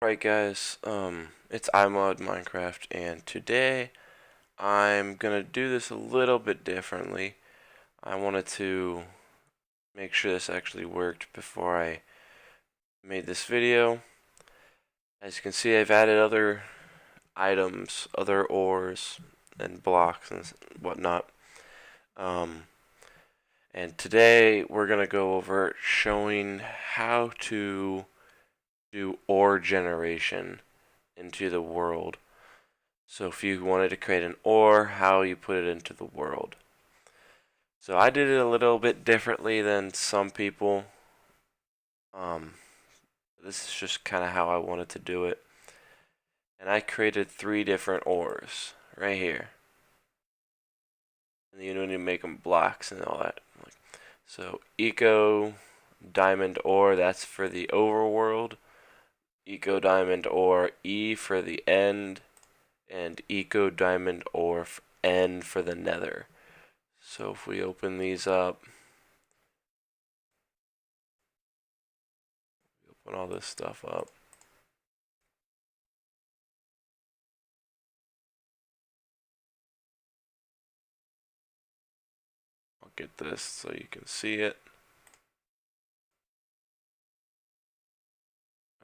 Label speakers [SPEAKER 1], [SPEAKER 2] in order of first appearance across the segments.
[SPEAKER 1] Right guys, it's iMod Minecraft, and today I'm gonna do this a little bit differently. I wanted to make sure this actually worked before I made this video. As you can see, I've added other items, other ores and blocks and whatnot. Um, and today we're gonna go over showing how to do ore generation into the world. So if you wanted to create an ore, how you put it into the world. So I did it a little bit differently than some people. This is just kind of how I wanted to do it. And I created 3 different ores right here. And you don't need to make them blocks and all that. So Eco Diamond Ore, that's for the overworld. Eco Diamond Ore E for the end. And Eco Diamond Ore N for the nether. So if we open these up, open all this stuff up. I'll get this so you can see it.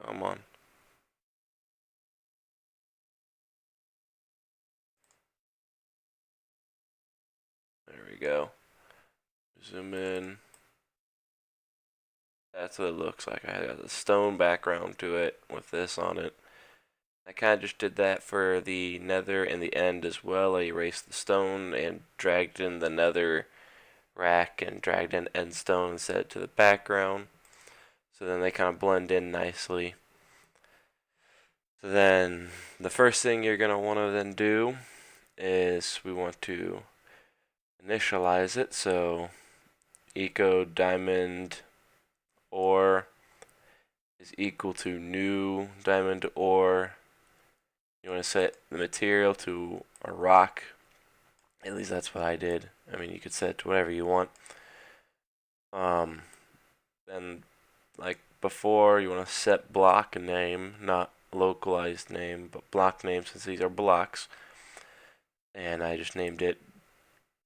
[SPEAKER 1] Come on. There we go. Zoom in. That's what it looks like. I got a stone background to it with this on it. I kind of just did that for the nether and the end as well. I erased the stone and dragged in the nether rack and dragged in end stone and set it to the background. So then they kind of blend in nicely. So then the first thing you're going to want to then do is we want to initialize it. So Eco Diamond Ore is equal to new diamond ore. You want to set the material to a rock. At least that's what I did. I mean, you could set it to whatever you want. Then, like before, you want to set block name, not localized name, but block name, since these are blocks. And I just named it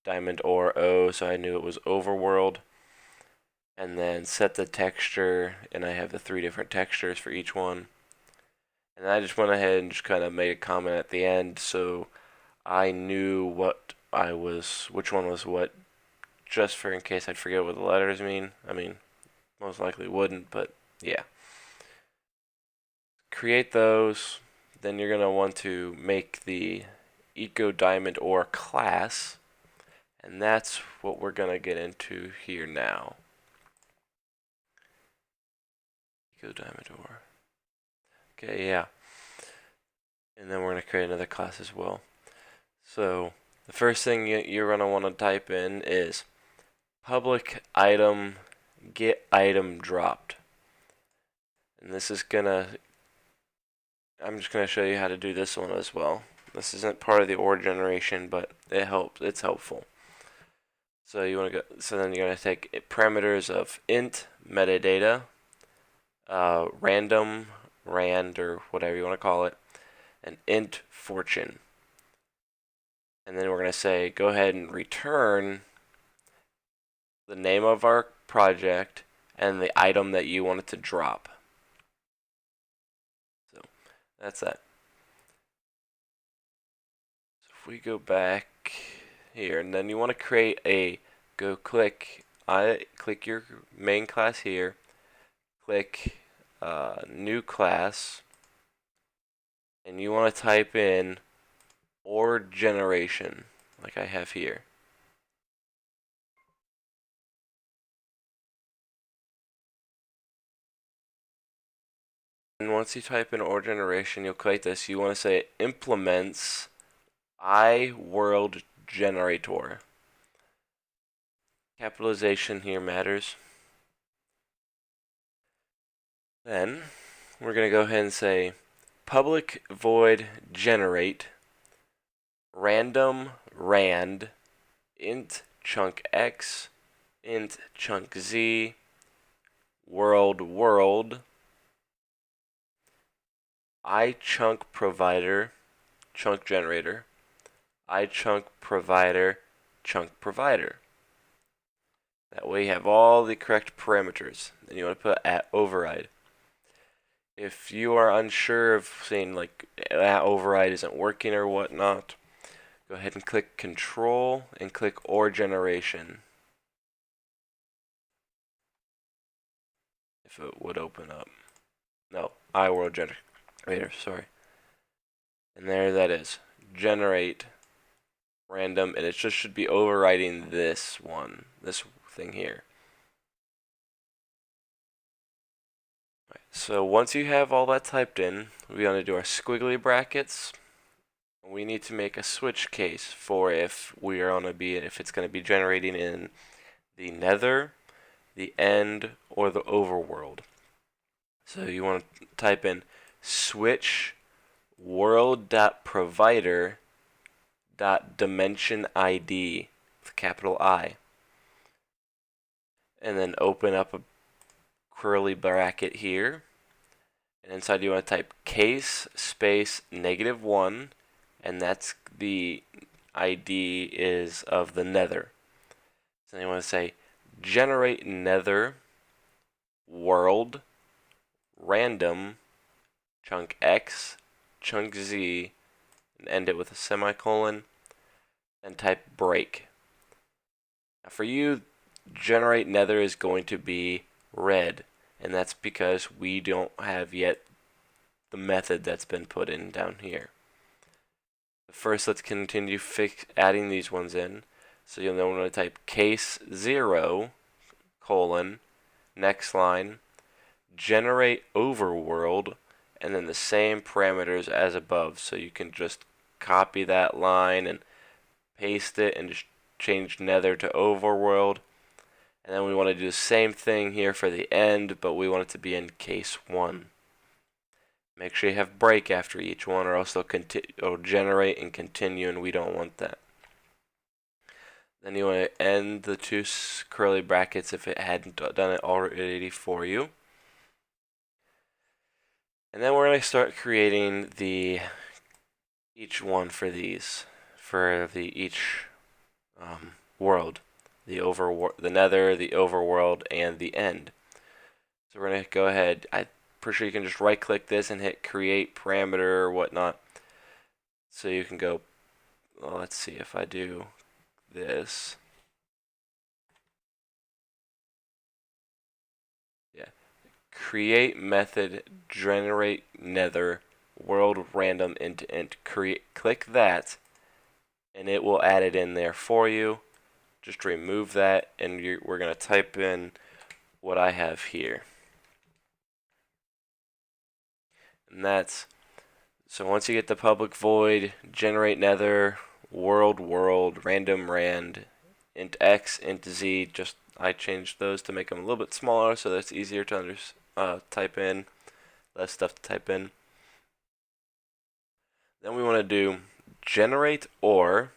[SPEAKER 1] Diamond Ore O, so I knew it was overworld. And then set the texture, and I have the 3 different textures for each one. And I just went ahead and just kind of made a comment at the end, so I knew which one was what, just for in case I'd forget what the letters mean. I mean, most likely wouldn't, but yeah. Create those, then you're gonna want to make the Eco Diamond Ore class, and that's what we're gonna get into here now. Eco Diamond Ore. Okay, yeah. And then we're going to create another class as well. So the first thing you're going to want to type in is public item get item dropped. And this is going to, I'm just going to show you how to do this one as well. This isn't part of the OreGeneration, but it helps. It's helpful. So you want to go. So then you're going to take parameters of int metadata, random, rand, or whatever you want to call it, and int fortune. And then we're going to say go ahead and return the name of our project and the item that you want it to drop. So that's that. So if we go back here, and then you want to create a, click your main class here, click new class, and you want to type in OreGeneration, like I have here. And once you type in OreGeneration, you'll create this. You want to say implements iWorld Generator. Capitalization here matters. Then we're going to go ahead and say public void generate random rand int chunk x int chunk z world iChunk provider chunk generator, iChunk provider chunk provider. That way you have all the correct parameters. Then you want to put at override. If you are unsure of saying like that override isn't working or whatnot, go ahead and click Control and click OreGeneration. If it would open up. No, iWorldGenerator, sorry. And there that is. Generate random, and it just should be overriding this one, this thing here. Right, so once you have all that typed in, we want to do our squiggly brackets. We need to make a switch case for if it's going to be generating in the nether, the end, or the overworld. So you want to type in switch world.provider.dimension ID with capital I, and then open up a curly bracket here, and inside you want to type case space -1, and that's the ID is of the nether. So you want to say generate nether world random chunk X chunk Z, and end it with a semicolon, and type break. Now for you, generate nether is going to be red, and that's because we don't have yet the method that's been put in down here. First, let's continue adding these ones in. So you'll then want to type case 0 colon next line generate overworld, and then the same parameters as above. So you can just copy that line and paste it and just change nether to overworld. And then we want to do the same thing here for the end, but we want it to be in case 1. Make sure you have break after each one, or else it'll generate and continue, and we don't want that. Then you want to end the two curly brackets if it hadn't done it already for you. And then we're going to start creating each one for these, for each world, the nether, the overworld, and the end. So we're going to go ahead. I'm pretty sure you can just right click this and hit create parameter or whatnot. So you can go, well, let's see if I do this. Yeah. Create method generate nether world random int int. Click that, and it will add it in there for you. Just remove that, and we're going to type in what I have here. And that's, so once you get the public void, generate nether, world, random rand, int x, int z, just I changed those to make them a little bit smaller so that's easier to type in, less stuff to type in. Then we want to do generate or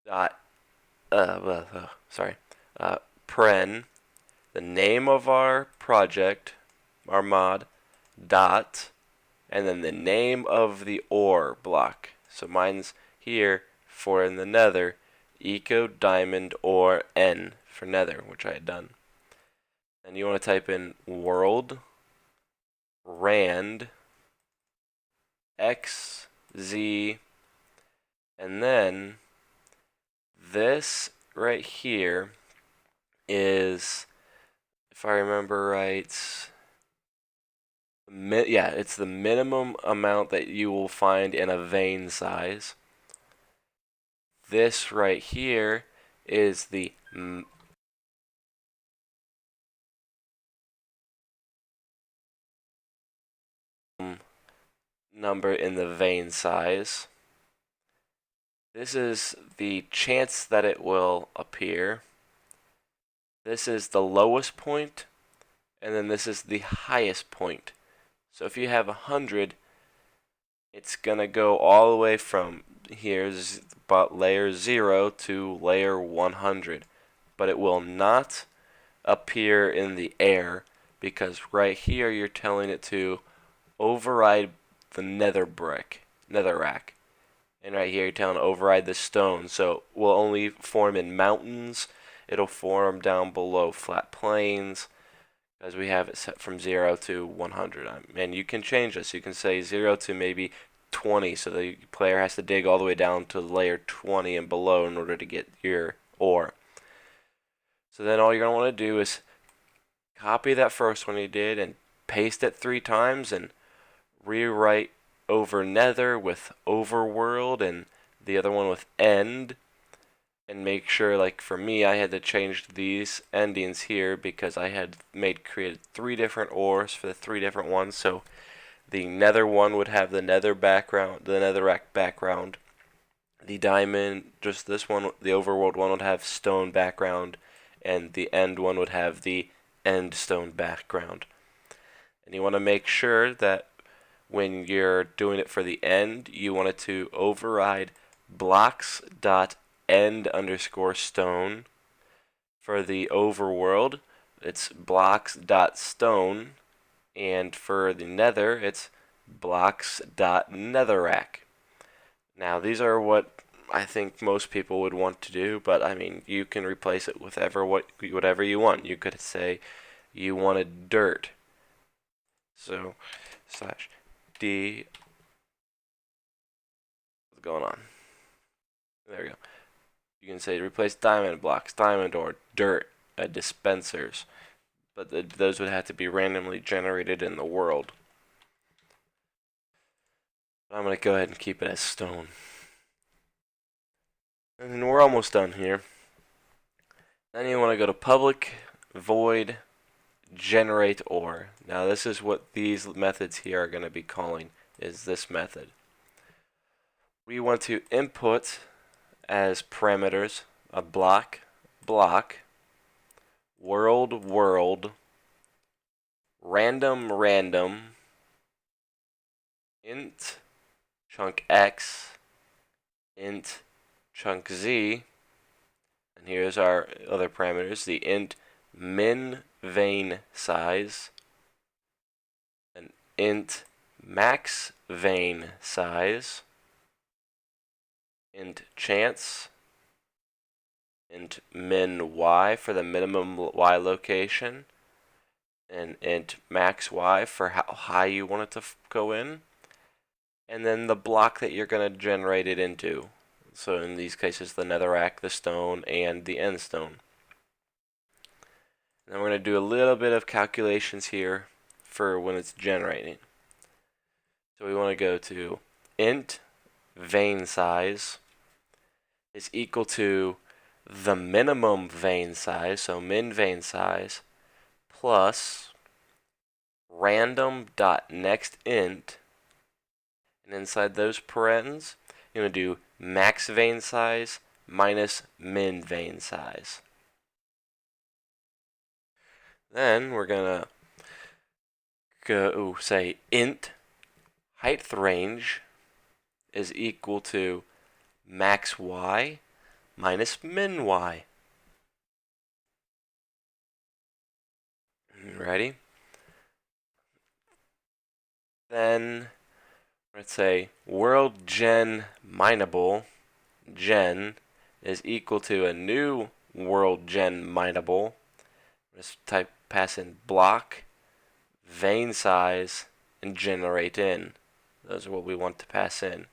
[SPEAKER 1] dot paren the name of our project, our mod, dot, and then the name of the ore block. So mine's here for in the nether, eco diamond ore n for nether, which I had done. And you want to type in world rand x z, and then this right here is, if I remember right, it's the minimum amount that you will find in a vein size. This right here is the number in the vein size. This is the chance that it will appear. This is the lowest point, and then this is the highest point. So if you have 100, it's going to go all the way from here, about layer 0 to layer 100. But it will not appear in the air because right here you're telling it to override the nether rack. And right here you're telling it to override the stone. So it will only form in mountains. It'll form down below flat plains, as we have it set from 0 to 100. And you can change this. You can say 0 to maybe 20, so the player has to dig all the way down to layer 20 and below in order to get your ore. So then all you're going to want to do is copy that first one you did and paste it 3 times and rewrite over nether with overworld and the other one with end. And make sure, like for me, I had to change these endings here because I had created 3 different ores for the 3 different ones. So the nether one would have the nether background, the netherrack background. The diamond, just this one, the overworld one would have stone background, and the end one would have the end stone background. And you want to make sure that when you're doing it for the end, you want it to override blocks.end_stone. For the overworld, it's blocks.stone, and for the nether, it's blocks.netherrack. Now, these are what I think most people would want to do, but I mean, you can replace it with whatever you want. You could say you wanted dirt, so /d. What's going on? There we go. You can say replace diamond blocks, diamond or dirt dispensers, but those would have to be randomly generated in the world. I'm going to go ahead and keep it as stone. And we're almost done here. Then you want to go to public void generate ore. Now this is what these methods here are going to be calling, is this method. We want to input as parameters a block, world, random, int, chunk x, int, chunk z, and here's our other parameters, the int min vein size, and int max vein size, int chance, int min y for the minimum y location, and int max y for how high you want it to go in, and then the block that you're going to generate it into. So in these cases, the netherrack, the stone, and the end stone. And then we're going to do a little bit of calculations here for when it's generating. So we want to go to int vein size is equal to the minimum vein size, so min vein size, plus random.nextInt, and inside those parens, you're going to do max vein size minus min vein size. Then we're going to go say int height range is equal to max y minus min y. Ready? Then let's say world gen mineable gen is equal to a new world gen mineable. Just pass in block, vein size, and generate in. Those are what we want to pass in.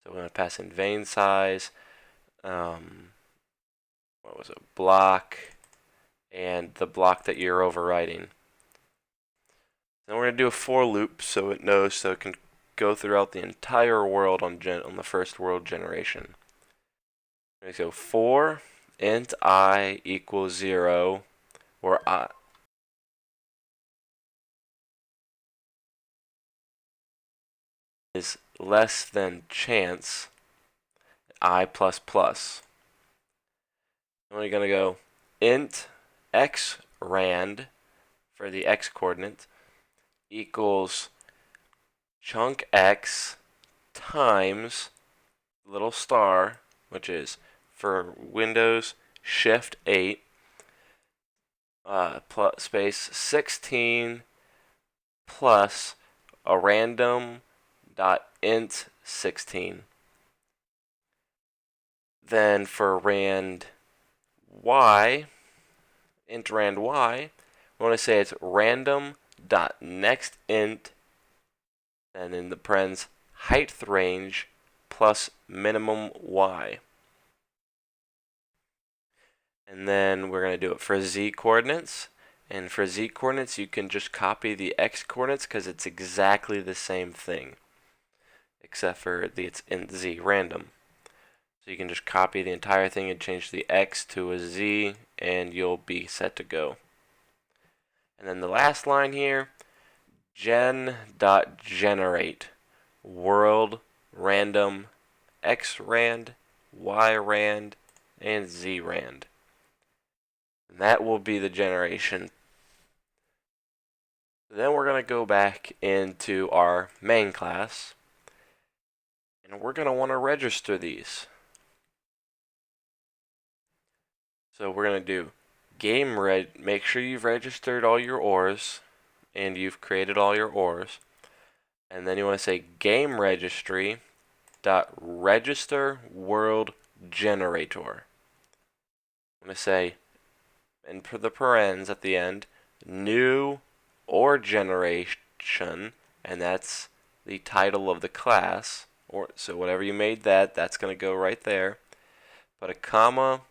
[SPEAKER 1] So we're going to pass in vein size, block, and the block that you're overriding. Then we're going to do a for loop so it knows, so it can go throughout the entire world on the first world generation. So for int I equals 0, where I is less than chance I plus plus. Then we're going to go int x rand for the x coordinate equals chunk x times little star, which is for Windows Shift 8, space 16 plus a random dot int 16. Then for rand y, int rand y, we want to say it's random dot next int, and in the parens height range plus minimum y. And then we're going to do it for z coordinates. And for z coordinates, you can just copy the x coordinates because it's exactly the same thing, except for it's in z random. So you can just copy the entire thing and change the x to a z, and you'll be set to go. And then the last line here, gen.generate world random x rand, y rand, and z rand. And that will be the generation. Then we're going to go back into our main class, and we're going to want to register these. So we're going to do make sure you've registered all your ors, and you've created all your ors. And then you want to say game registry dot register world generator. I'm going to say, and for the parens at the end, new OreGeneration, and that's the title of the class. So whatever you made that's going to go right there. Put a comma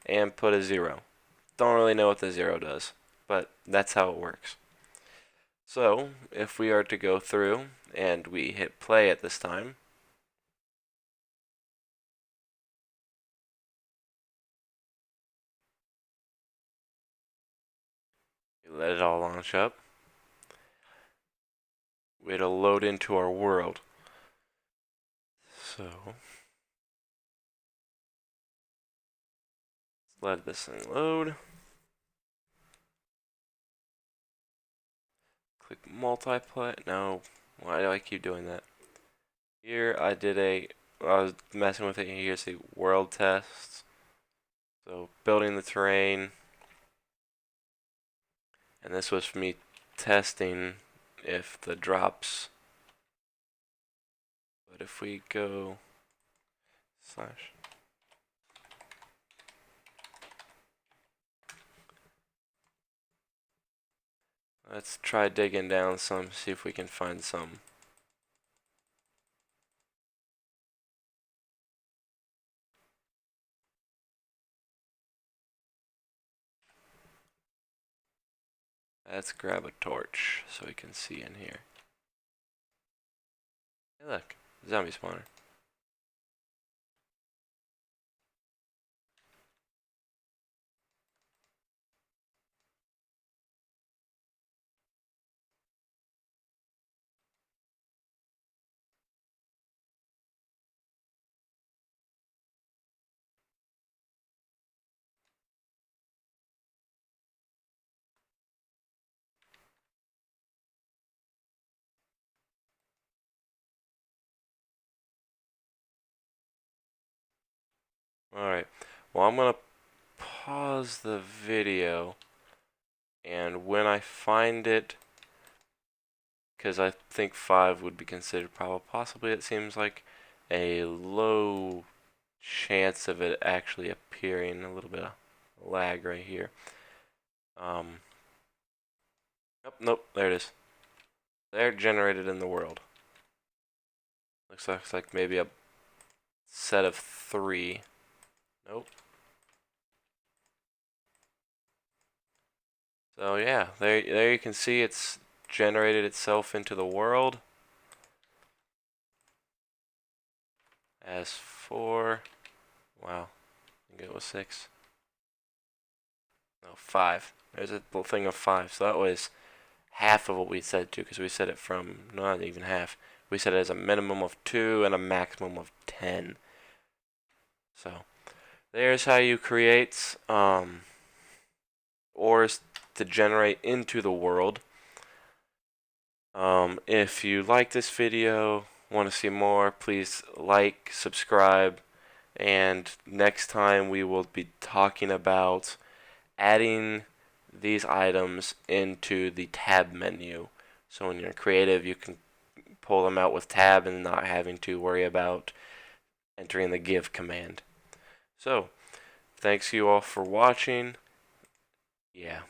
[SPEAKER 1] and put a 0. Don't really know what the 0 does, but that's how it works. So if we are to go through and we hit play at this time, let it all launch up. It'll load into our world. So let this thing load. Click multiplay. No, why do I keep doing that? Here I was messing with it. Here's the world tests. So building the terrain. And this was for me testing if the drops. But if we go slash. Let's try digging down some, see if we can find some. Let's grab a torch so we can see in here. Hey look, zombie spawner. Alright, well I'm going to pause the video, and when I find it, because I think 5 would be considered probable, possibly it seems like a low chance of it actually appearing, a little bit of lag right here. Nope, there it is. They're generated in the world. Looks like maybe a set of 3. Nope. So yeah, there you can see it's generated itself into the world. As for, wow, I think it was 6. No, 5. There's a little thing of 5. So that was half of what we said to, because we said it from, not even half. We said it as a minimum of 2 and a maximum of 10. So there's how you create ores to generate into the world. If you like this video, want to see more, please like, subscribe, and next time we will be talking about adding these items into the tab menu. So when you're creative, you can pull them out with tab and not having to worry about entering the give command. So, thanks you all for watching. Yeah.